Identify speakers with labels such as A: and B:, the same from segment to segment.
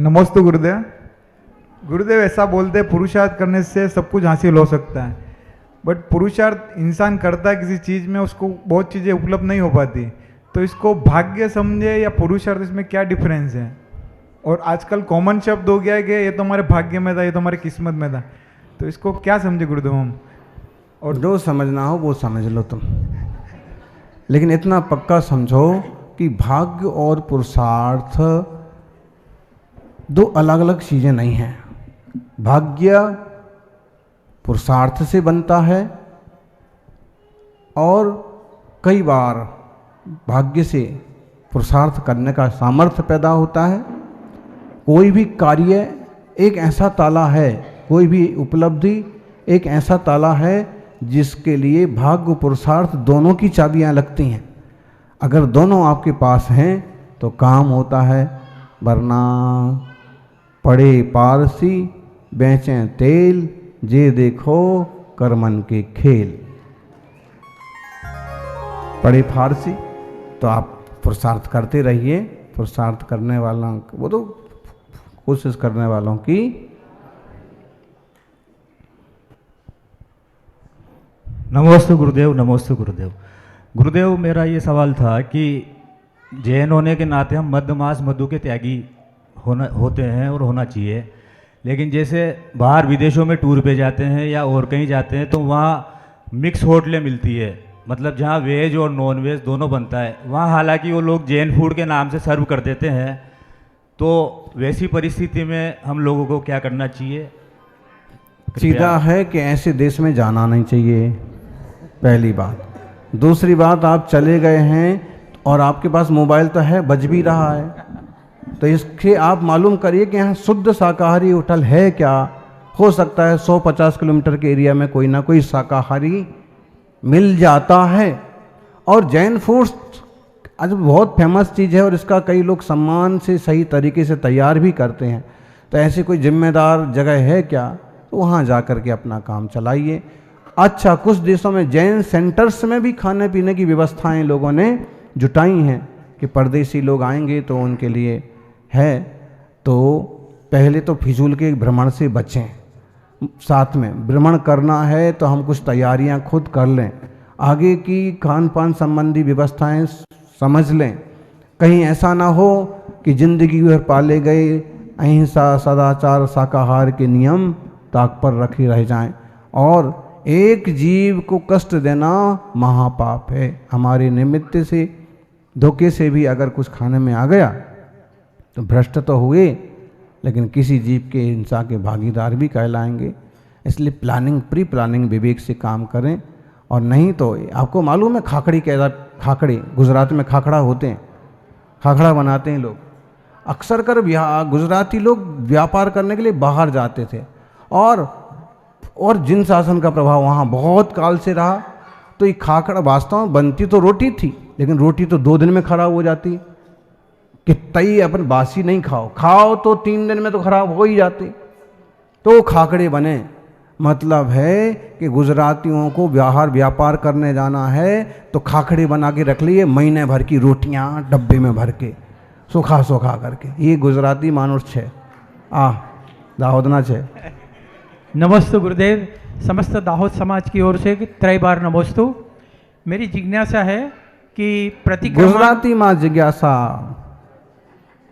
A: नमस्ते गुरुदेव। गुरुदेव ऐसा बोलते हैं पुरुषार्थ करने से सब कुछ हासिल हो सकता है, बट पुरुषार्थ इंसान करता है किसी चीज़ में, उसको बहुत चीज़ें उपलब्ध नहीं हो पाती। तो इसको भाग्य समझे या पुरुषार्थ, इसमें क्या डिफरेंस है? और आजकल कॉमन शब्द हो गया है कि ये तो हमारे भाग्य में था, ये तो हमारी किस्मत में था। तो इसको क्या समझे गुरुदेव हम?
B: और जो समझना हो वो समझ लो तुम, लेकिन इतना पक्का समझो कि भाग्य और पुरुषार्थ दो अलग अलग चीज़ें नहीं हैं। भाग्य पुरुषार्थ से बनता है और कई बार भाग्य से पुरुषार्थ करने का सामर्थ्य पैदा होता है। कोई भी कार्य एक ऐसा ताला है, कोई भी उपलब्धि एक ऐसा ताला है जिसके लिए भाग्य पुरुषार्थ दोनों की चाबियां लगती हैं। अगर दोनों आपके पास हैं तो काम होता है, वरना पड़े पारसी बेचें तेल, जे देखो करमन के खेल। पड़े फारसी तो आप पुरुषार्थ करते रहिए। पुरुषार्थ करने वालों, वो तो कोशिश करने वालों की
C: नमस्ते गुरुदेव। नमस्ते गुरुदेव। गुरुदेव, मेरा ये सवाल था कि जैन होने के नाते हम मध्यमास मधु के त्यागी होते हैं और होना चाहिए, लेकिन जैसे बाहर विदेशों में टूर पे जाते हैं या और कहीं जाते हैं तो वहाँ मिक्स होटलें मिलती है, मतलब जहाँ वेज और नॉन वेज दोनों बनता है। वहाँ हालांकि वो लोग जैन फूड के नाम से सर्व कर देते हैं, तो वैसी परिस्थिति में हम लोगों को क्या करना चाहिए?
B: सीधा है कि ऐसे देश में जाना नहीं चाहिए, पहली बात। दूसरी बात, आप चले गए हैं और आपके पास मोबाइल तो है, बज भी रहा है, तो इसके आप मालूम करिए कि यहाँ शुद्ध शाकाहारी होटल है क्या। हो सकता है 150 किलोमीटर के एरिया में कोई ना कोई शाकाहारी मिल जाता है। और जैन फूड्स आज बहुत फेमस चीज़ है और इसका कई लोग सम्मान से सही तरीके से तैयार भी करते हैं। तो ऐसी कोई जिम्मेदार जगह है क्या, तो वहाँ जा कर के अपना काम चलाइए। अच्छा, कुछ देशों में जैन सेंटर्स में भी खाने पीने की व्यवस्थाएं लोगों ने जुटाई हैं कि परदेशी लोग आएंगे तो उनके लिए है। तो पहले तो फिजूल के भ्रमण से बचें। साथ में भ्रमण करना है तो हम कुछ तैयारियां खुद कर लें, आगे की खान पान संबंधी व्यवस्थाएं समझ लें। कहीं ऐसा ना हो कि जिंदगी भर पाले गए अहिंसा सदाचार शाकाहार के नियम ताक पर रखे रह जाएं। और एक जीव को कष्ट देना महापाप है। हमारे निमित्त से धोखे से भी अगर कुछ खाने में आ गया तो भ्रष्ट तो हुए, लेकिन किसी जीव के हिंसा के भागीदार भी कहलाएंगे। इसलिए प्लानिंग, प्री प्लानिंग विवेक से काम करें। और नहीं तो आपको मालूम है खाखड़ी कैसा, खाखड़े गुजरात में खाखड़ा होते हैं, खाखड़ा बनाते हैं लोग। अक्सर कर गुजराती लोग व्यापार करने के लिए बाहर जाते थे और जिन शासन का प्रभाव वहाँ बहुत काल से रहा, तो ये खाखड़ा वास्तव में बनती तो रोटी थी, लेकिन रोटी तो 2 दिन में खराब हो जाती कि तई अपन बासी नहीं खाओ तो 3 दिन में तो खराब हो ही जाती। तो खाखड़े बने। मतलब है कि गुजरातियों को बाहर व्यापार करने जाना है तो खाखड़े बना के रख लिए, महीने भर की रोटियां डब्बे में भर के सूखा सूखा करके। ये गुजराती मानुष छे दाहोदना छे।
D: नमस्ते गुरुदेव। समस्त दाहोद समाज की ओर से त्रय बार नमोस्तु। मेरी जिज्ञासा है कि प्रतिक्रमण,
B: गुजराती मां जिज्ञासा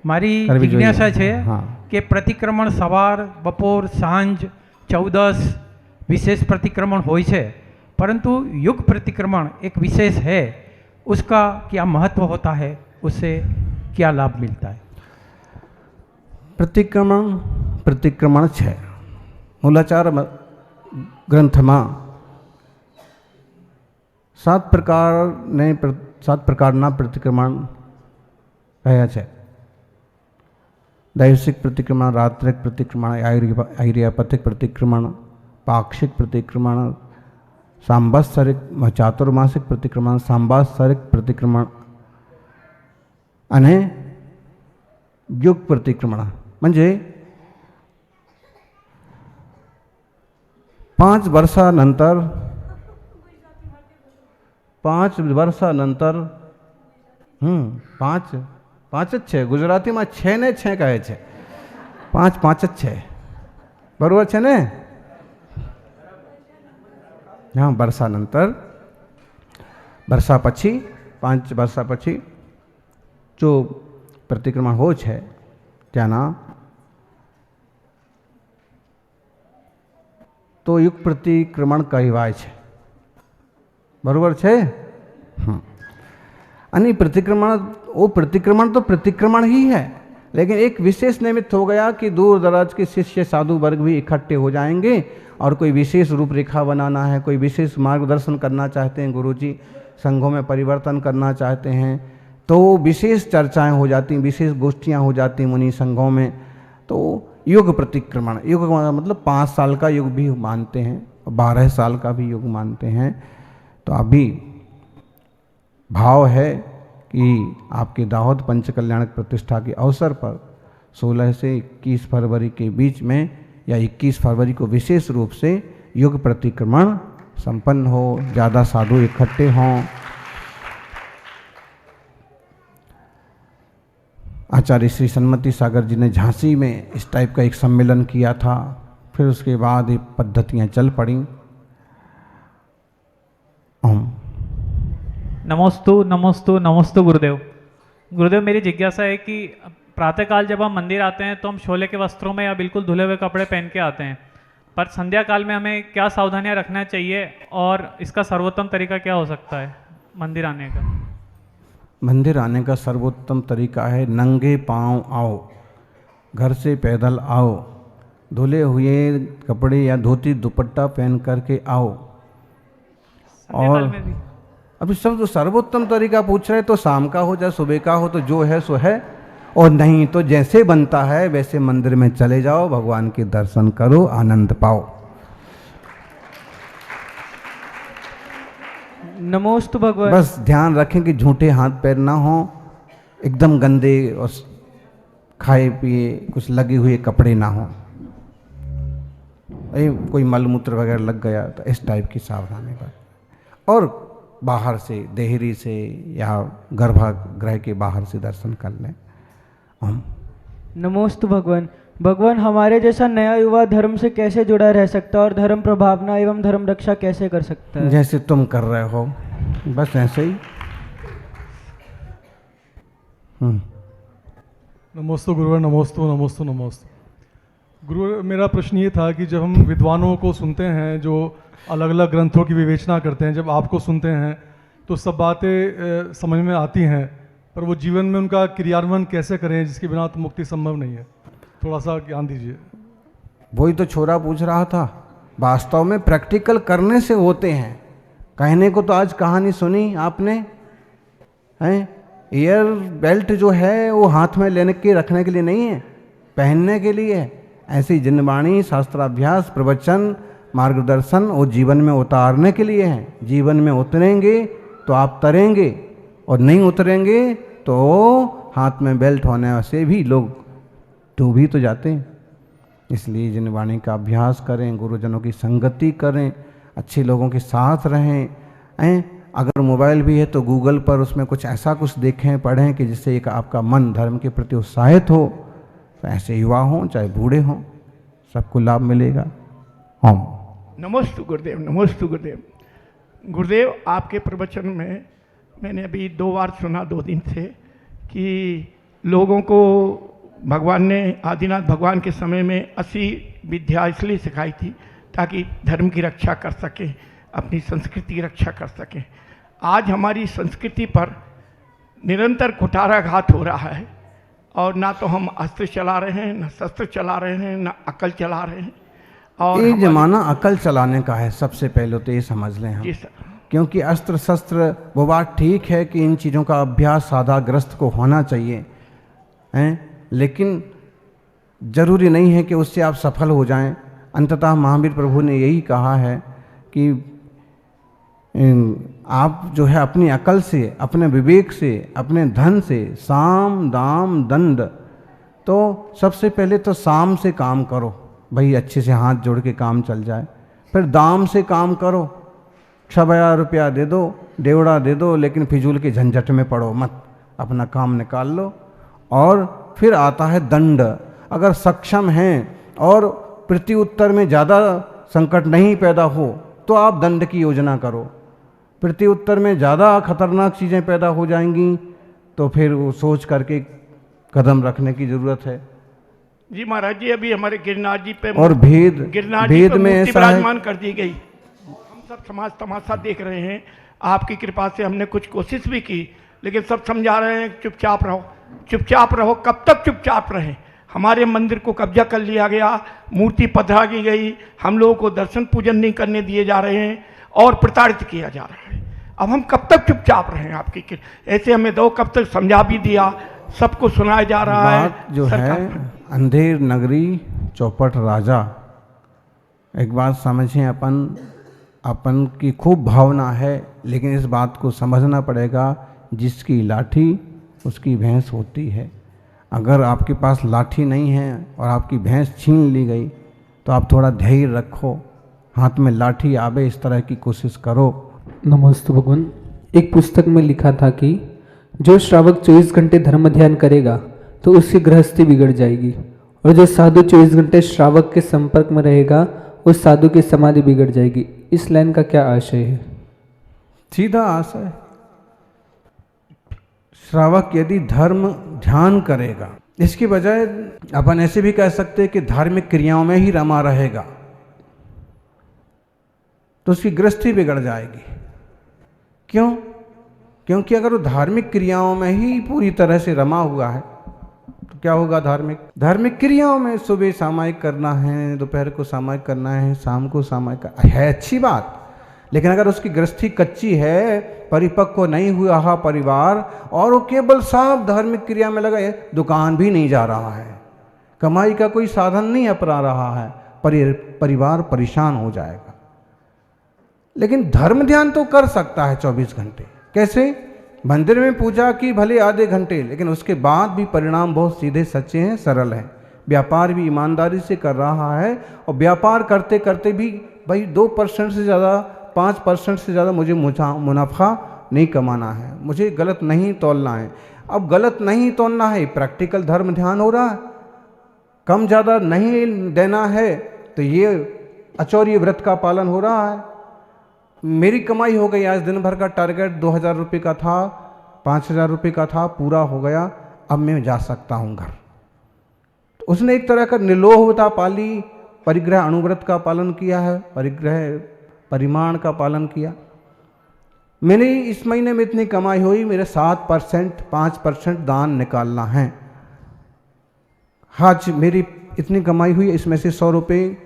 D: मारी जिज्ञासा है कि प्रतिक्रमण सवार बपोर सांज 14 विशेष प्रतिक्रमण होय छे, परंतु युग प्रतिक्रमण एक विशेष है, उसका क्या महत्व होता है, उससे क्या लाभ मिलता है?
B: प्रतिक्रमण छे मूलाचार ग्रंथ में 7 प्रकारना प्रतिक्रमण कह्या छे। दैशिक प्रतिक्रमण, रात्रिक प्रतिक्रमण, आर्यापतिक प्रतिक्रमण, पाक्षिक प्रतिक्रमण, सांवत्सरिक चातुर्मासिक प्रतिक्रमण, सांवत्सरिक प्रतिक्रमण अने युग प्रतिक्रमण। म्हणजे 5 वर्षानंतर 5 वर्षानंतर 5 જ છે, ગુજરાતીમાં 6 ને 6 કહે છે। 5 5 6 बरोबर छे ने? हाँ, वर्षा नंतर, वर्षा पछी 5 वर्षा पछी जो प्रतिक्रमण हो छे त्याना तो युग प्रतिक्रमण कहवाय छे। बरोबर छे? हाँ। अनि प्रतिक्रमण, वो प्रतिक्रमण तो प्रतिक्रमण ही है, लेकिन एक विशेष निमित्त हो गया कि दूर दराज के शिष्य साधु वर्ग भी इकट्ठे हो जाएंगे और कोई विशेष रूपरेखा बनाना है, कोई विशेष मार्गदर्शन करना चाहते हैं गुरुजी, संघों में परिवर्तन करना चाहते हैं, तो विशेष चर्चाएं हो जाती, विशेष गोष्ठियां हो जाती मुनि संघों में। तो युग प्रतिक्रमण, युग मतलब 5 साल का युग भी मानते हैं, 12 साल का भी युग मानते हैं। तो अभी भाव है कि आपके दाहोद पंचकल्याणक प्रतिष्ठा के अवसर पर 16 से 21 फरवरी के बीच में या 21 फरवरी को विशेष रूप से युग प्रतिक्रमण संपन्न हो, ज़्यादा साधु इकट्ठे हों। आचार्य श्री सन्मति सागर जी ने झांसी में इस टाइप का एक सम्मेलन किया था, फिर उसके बाद ये पद्धतियाँ चल पड़ी।
E: नमोस्तु नमोस्तु नमोस्तु गुरुदेव। गुरुदेव, मेरी जिज्ञासा है कि प्रातःकाल जब हम मंदिर आते हैं तो हम शोले के वस्त्रों में या बिल्कुल धुले हुए कपड़े पहन के आते हैं, पर संध्या काल में हमें क्या सावधानियां रखना चाहिए और इसका सर्वोत्तम तरीका क्या हो सकता है मंदिर आने का?
B: मंदिर आने का सर्वोत्तम तरीका है नंगे पांव आओ, घर से पैदल आओ, धुले हुए कपड़े या धोती दुपट्टा पहन करके आओ। और अभी सब जो सर्वोत्तम तरीका पूछ रहे, तो शाम का हो चाहे सुबह का हो, तो जो है सो है, और नहीं तो जैसे बनता है वैसे मंदिर में चले जाओ, भगवान के दर्शन करो, आनंद पाओ।
F: नमोस्तु भगवान।
B: बस ध्यान रखें कि झूठे हाथ पैर ना हो, एकदम गंदे और खाए पिए कुछ लगे हुए कपड़े ना हो, कोई मलमूत्र वगैरह लग गया तो इस टाइप की सावधानी पर। और बाहर से देहरी से या गर्भगृह के बाहर से दर्शन कर लें।
F: नमोस्तु भगवान। भगवान, हमारे जैसा नया युवा धर्म से कैसे जुड़ा रह सकता है और धर्म प्रभावना एवं धर्म रक्षा कैसे कर सकता है?
B: जैसे तुम कर रहे हो, बस ऐसे ही।
G: नमोस्तु गुरुवर, नमोस्तु नमोस्तु नमोस्तु। गुरुवर, मेरा प्रश्न ये था कि जब हम विद्वानों को सुनते हैं जो अलग अलग ग्रंथों की विवेचना करते हैं, जब आपको सुनते हैं तो सब बातें समझ में आती हैं, पर वो जीवन में उनका क्रियान्वयन कैसे करें जिसके बिना तो मुक्ति संभव नहीं है? थोड़ा सा ज्ञान दीजिए।
B: वही तो छोरा पूछ रहा था, वास्तव में प्रैक्टिकल करने से होते हैं। कहने को तो आज कहानी सुनी आपने, हैं? ईयर बेल्ट जो है वो हाथ में लेने के रखने के लिए नहीं है, पहनने के लिए है। ऐसी जिनवाणी, शास्त्राभ्यास, प्रवचन, मार्गदर्शन वो जीवन में उतारने के लिए हैं। जीवन में उतरेंगे तो आप तरेंगे, और नहीं उतरेंगे तो हाथ में बेल्ट होने से भी लोग डूब ही तो जाते हैं। इसलिए जिनवाणी का अभ्यास करें, गुरुजनों की संगति करें, अच्छे लोगों के साथ रहें। अगर मोबाइल भी है तो गूगल पर उसमें कुछ ऐसा कुछ देखें, पढ़ें कि जिससे एक आपका मन धर्म के प्रति उत्साहित हो। तो ऐसे युवा हों चाहे बूढ़े हों, सबको लाभ मिलेगा। हम
H: नमोस्तु गुरुदेव, नमोस्तु गुरुदेव। गुरुदेव, आपके प्रवचन में मैंने अभी 2 बार सुना 2 दिन से कि लोगों को भगवान ने, आदिनाथ भगवान के समय में 80 विद्या इसलिए सिखाई थी ताकि धर्म की रक्षा कर सकें, अपनी संस्कृति की रक्षा कर सकें। आज हमारी संस्कृति पर निरंतर कुठाराघात हो रहा है, और ना तो हम अस्त्र चला रहे हैं, ना शस्त्र चला रहे हैं, ना अकल चला रहे हैं। और
B: ये जमाना अकल चलाने का है, सबसे पहले तो ये समझ लें हम।
H: जी सर।
B: क्योंकि अस्त्र शस्त्र, वो बात ठीक है कि इन चीज़ों का अभ्यास साधाग्रस्त को होना चाहिए, हैं? लेकिन जरूरी नहीं है कि उससे आप सफल हो जाएं। अंततः महावीर प्रभु ने यही कहा है कि आप जो है अपनी अकल से, अपने विवेक से, अपने धन से, साम दाम दंड, तो सबसे पहले तो साम से काम करो, भाई अच्छे से हाथ जोड़ के काम चल जाए। फिर दाम से काम करो, 6,000 रुपया दे दो, डेवड़ा दे दो, लेकिन फिजूल के झंझट में पड़ो मत, अपना काम निकाल लो। और फिर आता है दंड। अगर सक्षम हैं और प्रति उत्तर में ज़्यादा संकट नहीं पैदा हो तो आप दंड की योजना करो। प्रति उत्तर में ज़्यादा खतरनाक चीज़ें पैदा हो जाएंगी तो फिर वो सोच करके कदम रखने की ज़रूरत है।
H: जी महाराज जी, अभी हमारे गिरनार जी पे
B: और भेद में
H: मूर्ति
B: ऐसा
H: विराजमान कर दी गई। हम सब समाज तमाशा देख रहे हैं। आपकी कृपा से हमने कुछ कोशिश भी की, लेकिन सब समझा रहे हैं चुपचाप रहो, चुपचाप रहो। कब तक चुपचाप रहे? हमारे मंदिर को कब्जा कर लिया गया, मूर्ति पधरा की गई, हम लोगों को दर्शन पूजन नहीं करने दिए जा रहे हैं और प्रताड़ित किया जा रहा है। अब हम कब तक चुपचाप रहें? आपकी ऐसे हमें दो, कब तक समझा भी दिया, सबको सुनाया जा रहा है।
B: बात जो है, अंधेर नगरी चौपट राजा। एक बात समझें, अपन की खूब भावना है, लेकिन इस बात को समझना पड़ेगा, जिसकी लाठी उसकी भैंस होती है। अगर आपके पास लाठी नहीं है और आपकी भैंस छीन ली गई तो आप थोड़ा धैर्य रखो, हाथ में लाठी आवे इस तरह की कोशिश करो।
I: नमस्ते भगवान। एक पुस्तक में लिखा था कि जो श्रावक 24 घंटे धर्म ध्यान करेगा तो उसकी गृहस्थी बिगड़ जाएगी, और जो साधु 24 घंटे श्रावक के संपर्क में रहेगा उस साधु की समाधि बिगड़ जाएगी। इस लाइन का क्या आशय है?
B: सीधा आशय, श्रावक यदि धर्म ध्यान करेगा, इसकी बजाय अपन ऐसे भी कह सकते हैं कि धार्मिक क्रियाओं में ही रमा रहेगा, तो उसकी गृहस्थी बिगड़ जाएगी। क्यों? क्योंकि अगर वो धार्मिक क्रियाओं में ही पूरी तरह से रमा हुआ है तो क्या होगा? धार्मिक क्रियाओं में सुबह सामायिक करना है, दोपहर को सामायिक करना है, शाम को सामायिक है, अच्छी बात। लेकिन अगर उसकी गृहस्थी कच्ची है, परिपक्व नहीं हुआ परिवार, और वो केवल साफ धार्मिक क्रिया में लगा है, दुकान भी नहीं जा रहा है, कमाई का कोई साधन नहीं अपना रहा है, परिवार परेशान हो जाएगा। लेकिन धर्म ध्यान तो कर सकता है 24 घंटे। कैसे? मंदिर में पूजा की भले आधे घंटे, लेकिन उसके बाद भी परिणाम बहुत सीधे सच्चे हैं, सरल हैं। व्यापार भी ईमानदारी से कर रहा है, और व्यापार करते करते भी भाई 2% से ज़्यादा, 5% से ज़्यादा मुझे मुनाफा नहीं कमाना है, मुझे गलत नहीं तोलना है। अब गलत नहीं तोलना है, प्रैक्टिकल धर्म ध्यान हो रहा है। कम ज़्यादा नहीं देना है तो ये अचौर्य व्रत का पालन हो रहा है। मेरी कमाई हो गई, आज दिन भर का टारगेट 2000 रुपये का था, 5000 रुपये का था, पूरा हो गया, अब मैं जा सकता हूँ घर। तो उसने एक तरह का निर्लोभता पाली, परिग्रह अणुव्रत का पालन किया है, परिग्रह परिमाण का पालन किया। मैंने इस महीने में इतनी कमाई हुई, मेरे 7%, 5% दान निकालना है। आज मेरी इतनी कमाई हुई, इसमें से 100 रुपये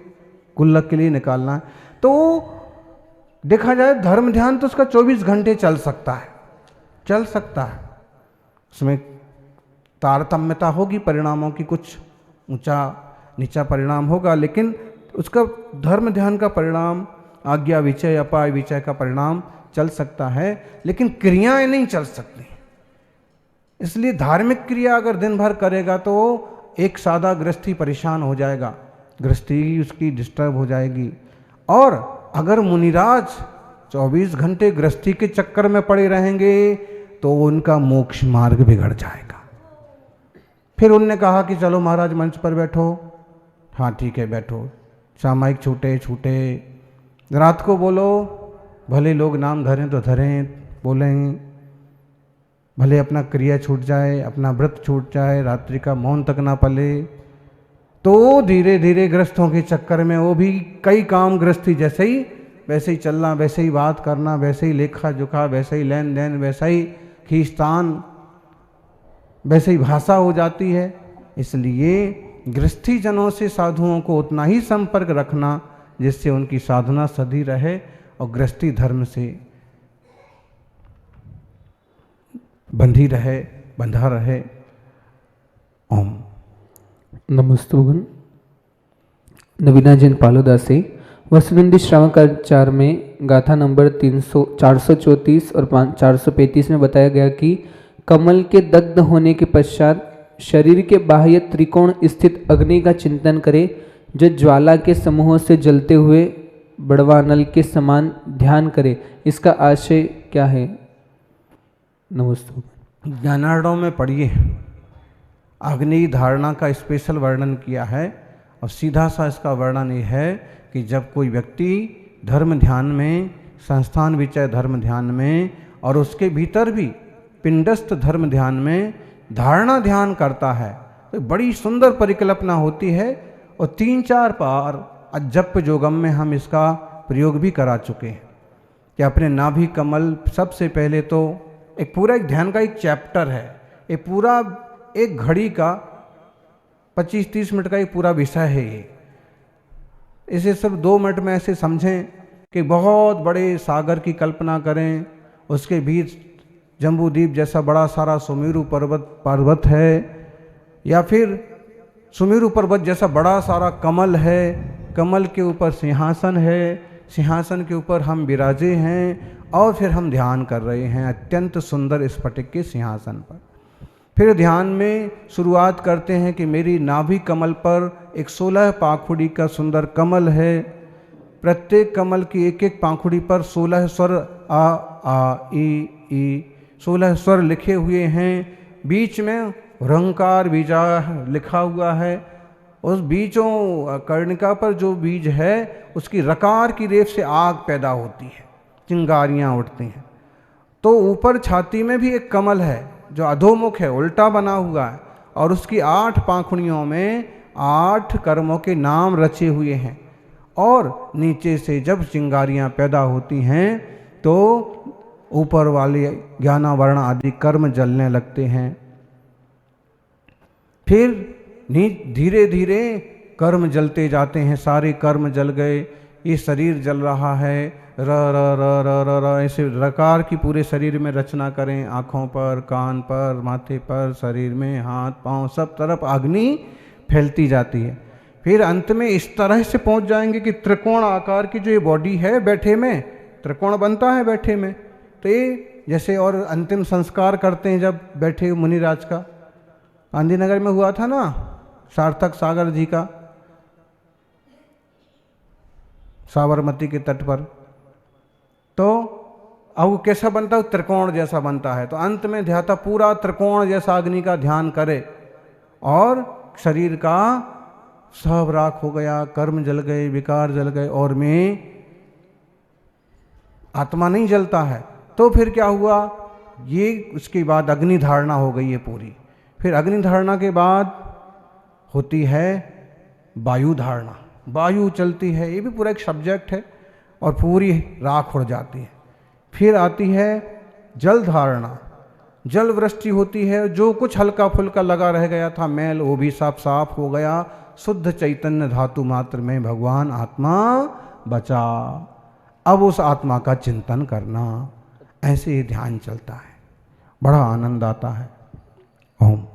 B: गुल्लक के लिए निकालना है। तो देखा जाए धर्म ध्यान तो उसका 24 घंटे चल सकता है। उसमें तारतम्यता होगी, परिणामों की कुछ ऊंचा नीचा परिणाम होगा, लेकिन उसका धर्म ध्यान का परिणाम, आज्ञा विचय अपाय विचय का परिणाम चल सकता है, लेकिन क्रियाएं नहीं चल सकती। इसलिए धार्मिक क्रिया अगर दिन भर करेगा तो एक सादा गृहस्थी परेशान हो जाएगा, गृहस्थी उसकी डिस्टर्ब हो जाएगी। और अगर मुनिराज 24 घंटे गृहस्थी के चक्कर में पड़े रहेंगे तो उनका मोक्ष मार्ग बिगड़ जाएगा। फिर उनने कहा कि चलो महाराज मंच पर बैठो। हाँ ठीक है बैठो, सामायिक छूटे, रात को बोलो, भले लोग नाम धरें तो धरें, बोलें, भले अपना क्रिया छूट जाए, अपना व्रत छूट जाए, रात्रि का मौन तक ना पले, तो धीरे धीरे गृहस्थों के चक्कर में वो भी कई काम गृहस्थी जैसे ही वैसे ही चलना, वैसे ही बात करना, वैसे ही लेखा जोखा, वैसे ही लेन देन, वैसा ही खींचतान, वैसे ही भाषा हो जाती है। इसलिए गृहस्थी जनों से साधुओं को उतना ही संपर्क रखना जिससे उनकी साधना सधी रहे और गृहस्थी धर्म से बंधा रहे। ओम।
I: नमस्ते भगवान। नवीना जैन पालोदा से वसुनंदी श्रावकाचार में गाथा नंबर 434 और 435 में बताया गया कि कमल के दग्ध होने के पश्चात शरीर के बाह्य त्रिकोण स्थित अग्नि का चिंतन करे, जो ज्वाला के समूहों से जलते हुए बड़वानल के समान ध्यान करे। इसका आशय क्या है? नमस्ते।
B: ज्ञानार्णव में पढ़िए, अग्नि धारणा का स्पेशल वर्णन किया है। और सीधा सा इसका वर्णन ये है कि जब कोई व्यक्ति धर्म ध्यान में, संस्थान विचय धर्म ध्यान में और उसके भीतर भी पिंडस्थ धर्म ध्यान में धारणा ध्यान करता है तो बड़ी सुंदर परिकल्पना होती है। और 3-4 बार जप जोगम में हम इसका प्रयोग भी करा चुके हैं कि अपने नाभि कमल, सबसे पहले तो एक पूरा एक ध्यान का एक चैप्टर है, एक पूरा एक घड़ी का 25-30 मिनट का एक पूरा विषय है ये। इसे सब 2 मिनट में ऐसे समझें कि बहुत बड़े सागर की कल्पना करें, उसके बीच जम्बूद्वीप जैसा बड़ा सारा सुमेरु पर्वत है, या फिर सुमेरु पर्वत जैसा बड़ा सारा कमल है, कमल के ऊपर सिंहासन है, सिंहासन के ऊपर हम विराजे हैं और फिर हम ध्यान कर रहे हैं अत्यंत सुंदर स्फटिक के सिंहासन पर। फिर ध्यान में शुरुआत करते हैं कि मेरी नाभि कमल पर एक 16 पाखुड़ी का सुंदर कमल है, प्रत्येक कमल की एक एक पाखुड़ी पर 16 स्वर आ ई 16 स्वर लिखे हुए हैं, बीच में रंकार बीजा लिखा हुआ है। उस बीजों कर्णिका पर जो बीज है उसकी रकार की रेफ से आग पैदा होती है, चिंगारियाँ उठती हैं। तो ऊपर छाती में भी एक कमल है जो अधोमुख है, उल्टा बना हुआ है, और उसकी 8 पाखुड़ियों में 8 कर्मों के नाम रचे हुए हैं। और नीचे से जब चिंगारियाँ पैदा होती हैं तो ऊपर वाले ज्ञानावरण आदि कर्म जलने लगते हैं। फिर धीरे धीरे कर्म जलते जाते हैं, सारे कर्म जल गए, ये शरीर जल रहा है, र र र र र र ऐसे रकार की पूरे शरीर में रचना करें, आँखों पर, कान पर, माथे पर, शरीर में, हाथ पांव सब तरफ अग्नि फैलती जाती है। फिर अंत में इस तरह से पहुंच जाएंगे कि त्रिकोण आकार की जो ये बॉडी है बैठे में, त्रिकोण बनता है बैठे में। तो ये जैसे और अंतिम संस्कार करते हैं जब बैठे मुनिराज का, गांधीनगर में हुआ था ना सार्थक सागर जी का, साबरमती के तट पर, तो अब वो कैसा बनता है, त्रिकोण जैसा बनता है। तो अंत में ध्याता पूरा त्रिकोण जैसा अग्नि का ध्यान करे और शरीर का सब राख हो गया, कर्म जल गए, विकार जल गए, और में आत्मा नहीं जलता है। तो फिर क्या हुआ, ये उसके बाद अग्नि धारणा हो गई है पूरी। फिर अग्नि धारणा के बाद होती है वायु धारणा, वायु चलती है, ये भी पूरा एक सब्जेक्ट है, और पूरी राख उड़ जाती है। फिर आती है जल धारणा, जल वृष्टि होती है, जो कुछ हल्का फुल्का लगा रह गया था मैल वो भी सब साफ हो गया, शुद्ध चैतन्य धातु मात्र में भगवान आत्मा बचा। अब उस आत्मा का चिंतन करना, ऐसे ही ध्यान चलता है, बड़ा आनंद आता है। ओम।